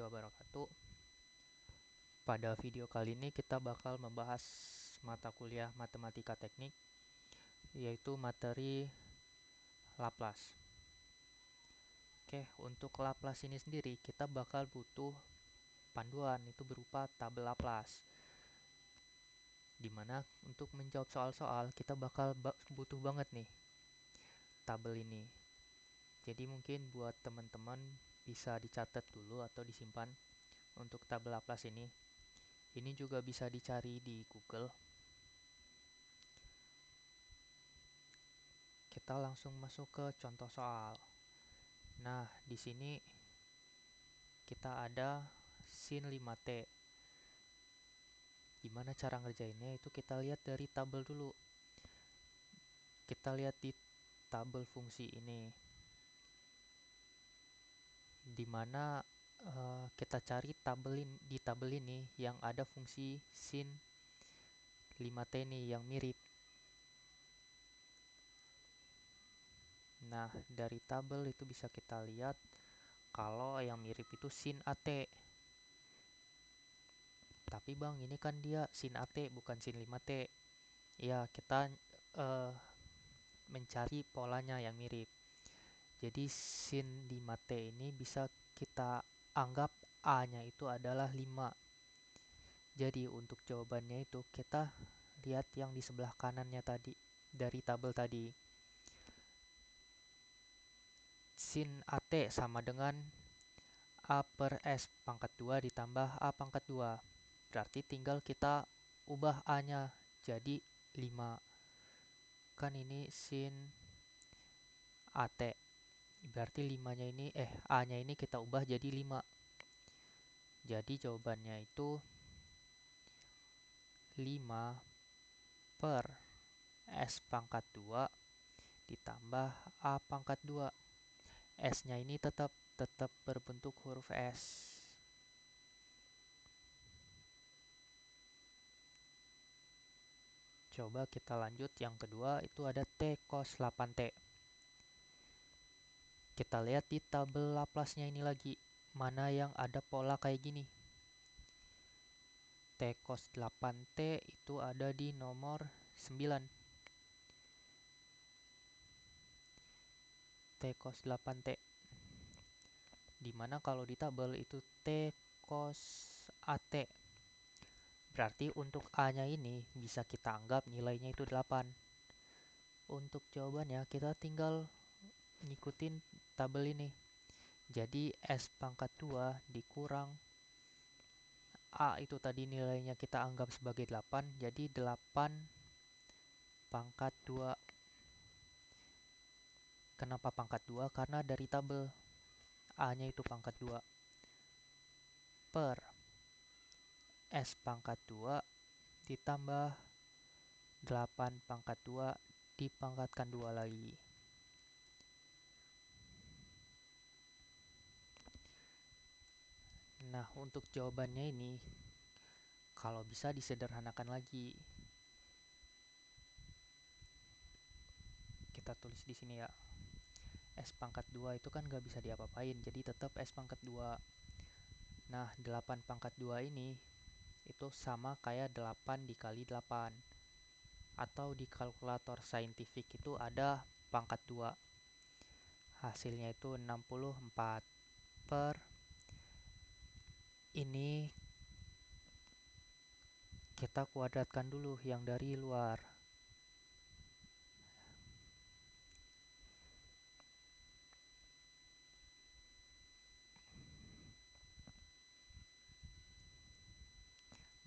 warahmatullahi wabarakatuh. Pada video kali ini kita bakal membahas mata kuliah Matematika Teknik, yaitu materi Laplace. Oke, untuk Laplace ini sendiri kita bakal butuh panduan, itu berupa tabel Laplace. Dimana untuk menjawab soal-soal kita bakal butuh banget nih tabel ini. Jadi mungkin buat teman-teman bisa dicatat dulu atau disimpan untuk tabel Laplace ini. Ini juga bisa dicari di Google. Kita langsung masuk ke contoh soal. Nah, di sini kita ada sin 5t. Gimana cara ngerjainnya? Itu kita lihat dari tabel dulu. Kita lihat di tabel fungsi ini. Dimana kita cari di tabel ini yang ada fungsi sin 5t ini yang mirip. Nah, dari tabel itu bisa kita lihat kalau yang mirip itu sin AT. Tapi bang, ini kan dia sin AT bukan sin 5T. Ya, kita mencari polanya yang mirip. Jadi sin 5T ini bisa kita anggap A-nya itu adalah 5. Jadi untuk jawabannya itu kita lihat yang di sebelah kanannya tadi dari tabel tadi. Sin AT sama dengan A per S pangkat 2 ditambah A pangkat 2. Berarti tinggal kita ubah A-nya jadi 5. Kan ini sin AT. Berarti A-nya ini kita ubah jadi 5. Jadi jawabannya itu 5 per S pangkat 2 ditambah A pangkat 2. S-nya ini tetap berbentuk huruf S. Coba kita lanjut yang kedua, itu ada T cos 8T. Kita lihat di tabel Laplace-nya ini lagi, mana yang ada pola kayak gini. T cos 8T itu ada di nomor 9. T cos 8T. Dimana kalau di tabel itu T cos AT. Berarti untuk A-nya ini bisa kita anggap nilainya itu 8. Untuk jawabannya kita tinggal ngikutin tabel ini. Jadi S pangkat 2 dikurang A itu tadi nilainya kita anggap sebagai 8. Jadi 8 pangkat 2. Kenapa pangkat 2? Karena dari tabel A-nya itu pangkat 2. Per S pangkat 2 ditambah 8 pangkat 2 dipangkatkan 2 lagi. Nah, untuk jawabannya ini kalau bisa disederhanakan lagi. Kita tulis di sini ya. S pangkat 2 itu kan gak bisa diapa-apain, jadi tetap S pangkat 2. Nah, 8 pangkat 2 ini itu sama kayak 8 dikali 8. Atau di kalkulator saintifik itu ada pangkat 2. Hasilnya itu 64 per ini kita kuadratkan dulu yang dari luar.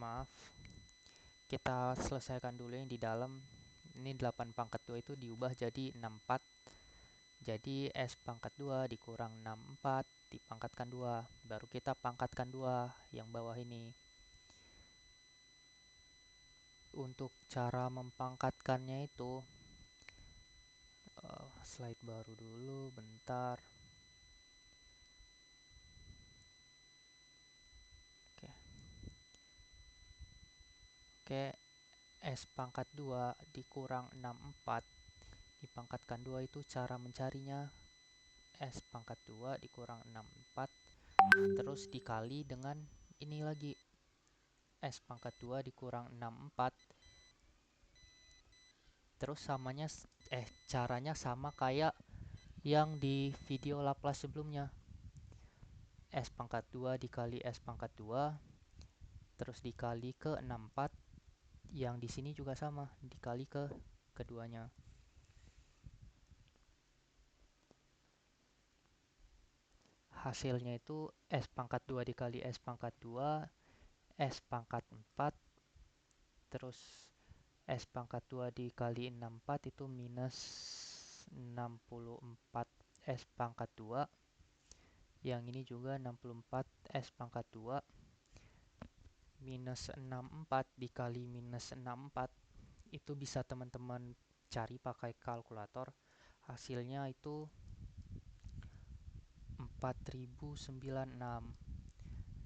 Maaf, kita selesaikan dulu yang di dalam. Ini 8 pangkat 2 itu diubah jadi 64. Jadi S pangkat 2 dikurang 64 dipangkatkan 2. Baru kita pangkatkan 2 yang bawah ini. Untuk cara mempangkatkannya itu slide baru dulu bentar. Oke, S pangkat 2 dikurang 64 dipangkatkan 2 itu cara mencarinya. S pangkat 2 dikurang 64 terus dikali dengan ini lagi, S pangkat 2 dikurang 64. Terus caranya sama kayak yang di video Laplace sebelumnya. S pangkat 2 dikali S pangkat 2 terus dikali ke 64, yang di sini juga sama, dikali ke keduanya. Hasilnya itu S pangkat 2 dikali S pangkat 2, S pangkat 4, terus S pangkat 2 dikali 64 itu minus 64 S pangkat 2. Yang ini juga 64 S pangkat 2 minus 64 dikali minus 64. Itu bisa teman-teman cari pakai kalkulator. Hasilnya itu 4096.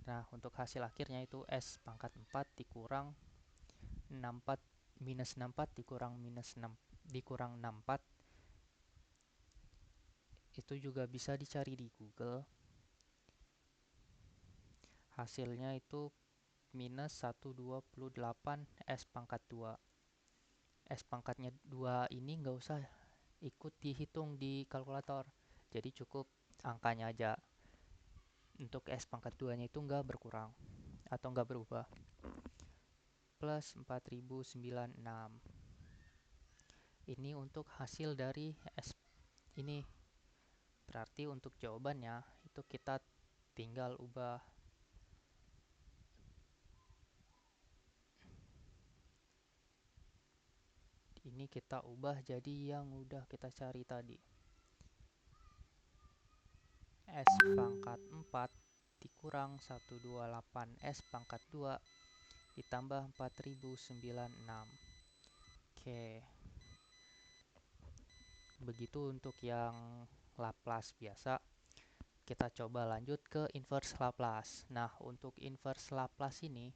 Nah, untuk hasil akhirnya itu S pangkat 4 dikurang 64 minus 64 dikurang minus 6 dikurang 64. Itu juga bisa dicari di Google. Hasilnya itu minus 128 S pangkat 2. S pangkatnya 2 ini nggak usah ikut dihitung di kalkulator. Jadi cukup angkanya aja. Untuk S pangkat 2-nya itu nggak berkurang atau nggak berubah. Plus 4096. Ini untuk hasil dari S ini. Berarti untuk jawabannya itu kita tinggal ubah. Ini kita ubah jadi yang udah kita cari tadi. S pangkat 4 dikurang 128 S pangkat 2 ditambah 4096. Oke. Begitu untuk yang Laplace biasa. Kita coba lanjut ke inverse Laplace. Nah, untuk inverse Laplace ini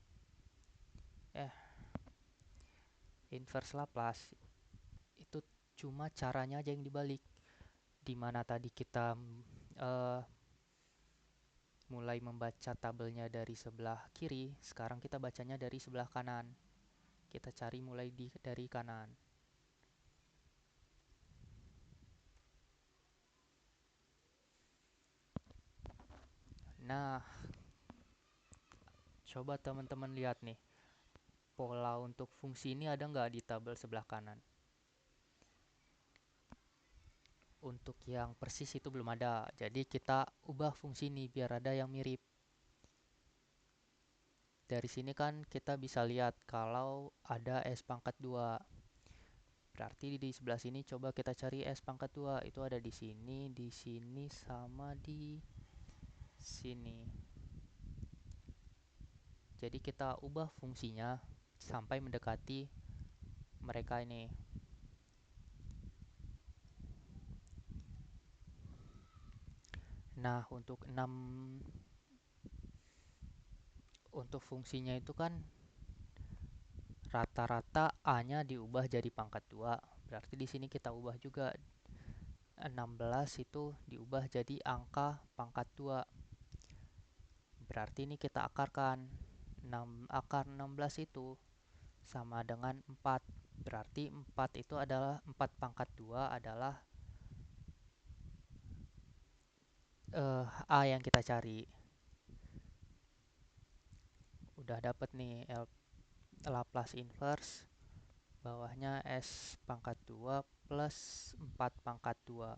inverse Laplace itu cuma caranya aja yang dibalik. Dimana tadi kita mulai membaca tabelnya dari sebelah kiri, sekarang kita bacanya dari sebelah kanan. Kita cari mulai dari kanan. Nah, coba teman-teman lihat nih. Pola untuk fungsi ini ada nggak di tabel sebelah kanan? Untuk yang persis itu belum ada. Jadi kita ubah fungsi ini biar ada yang mirip. Dari sini kan kita bisa lihat kalau ada S pangkat 2. Berarti di sebelah sini coba kita cari S pangkat 2. Itu ada di sini, sama di sini. Jadi kita ubah fungsinya sampai mendekati mereka ini. Nah, untuk fungsinya itu kan rata-rata A-nya diubah jadi pangkat 2. Berarti di sini kita ubah juga 16 itu diubah jadi angka pangkat 2. Berarti ini kita akarkan. Akar 16 itu sama dengan 4. Berarti 4 itu adalah 4 pangkat 2 adalah A yang kita cari. Udah dapet nih Laplace inverse. Bawahnya S pangkat 2 plus 4 pangkat 2.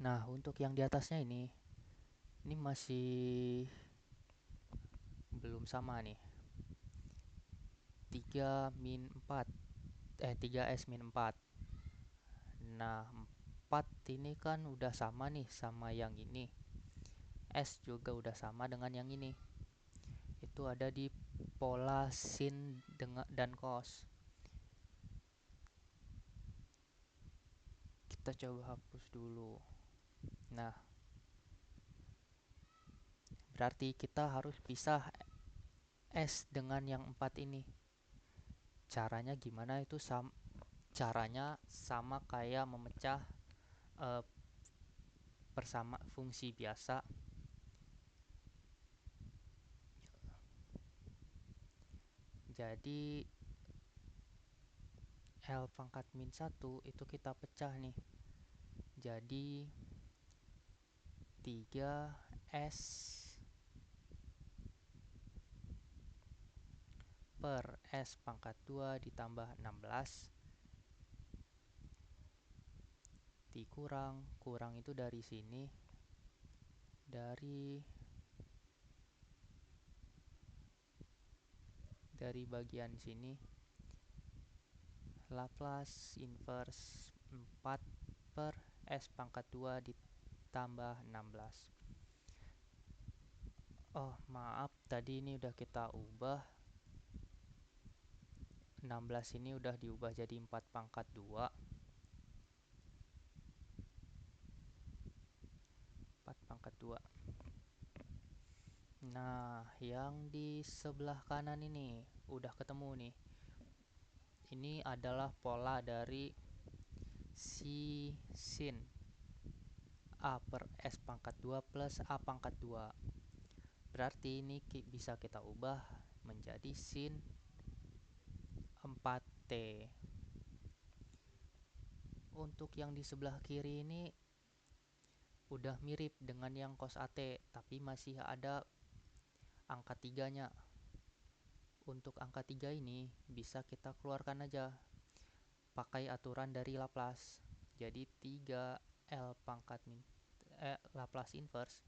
Nah, untuk yang di atasnya ini masih belum sama nih. 3S min 4. Nah, 4 ini kan udah sama nih sama yang ini. S juga udah sama dengan yang ini. Itu ada di pola sin dan cos. Kita coba hapus dulu. Nah, berarti kita harus pisah S dengan yang 4 ini. Caranya gimana itu caranya sama kayak memecah eh, persama fungsi biasa. Jadi L pangkat min 1 itu kita pecah nih. Jadi 3S per S pangkat 2 ditambah 16 dikurang, kurang itu dari sini, dari bagian sini, Laplace inverse 4 per S pangkat 2 ditambah 16. Oh maaf, tadi ini udah kita ubah, 16 ini udah diubah jadi 4 pangkat 2. 4 pangkat 2. Nah, yang di sebelah kanan ini udah ketemu nih. Ini adalah pola dari si sin A per S pangkat 2 plus A pangkat 2. Berarti ini bisa kita ubah menjadi sin 4T. Untuk yang di sebelah kiri ini udah mirip dengan yang cos AT, tapi masih ada angka 3-nya. Untuk angka 3 ini bisa kita keluarkan aja pakai aturan dari Laplace. Jadi 3L pangkat Laplace inverse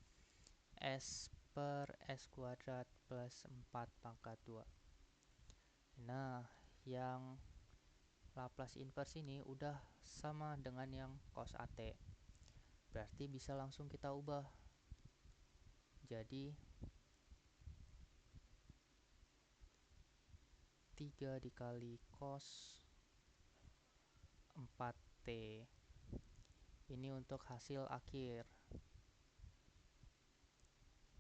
S per S kuadrat plus 4 pangkat 2. Nah, yang Laplace inverse ini udah sama dengan yang cos AT. Berarti bisa langsung kita ubah. Jadi 3 dikali cos 4T. Ini untuk hasil akhir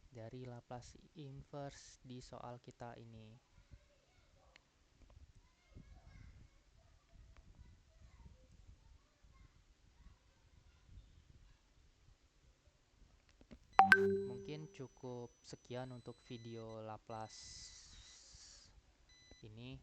dari Laplace inverse di soal kita ini. Mungkin cukup sekian untuk video Laplace ini.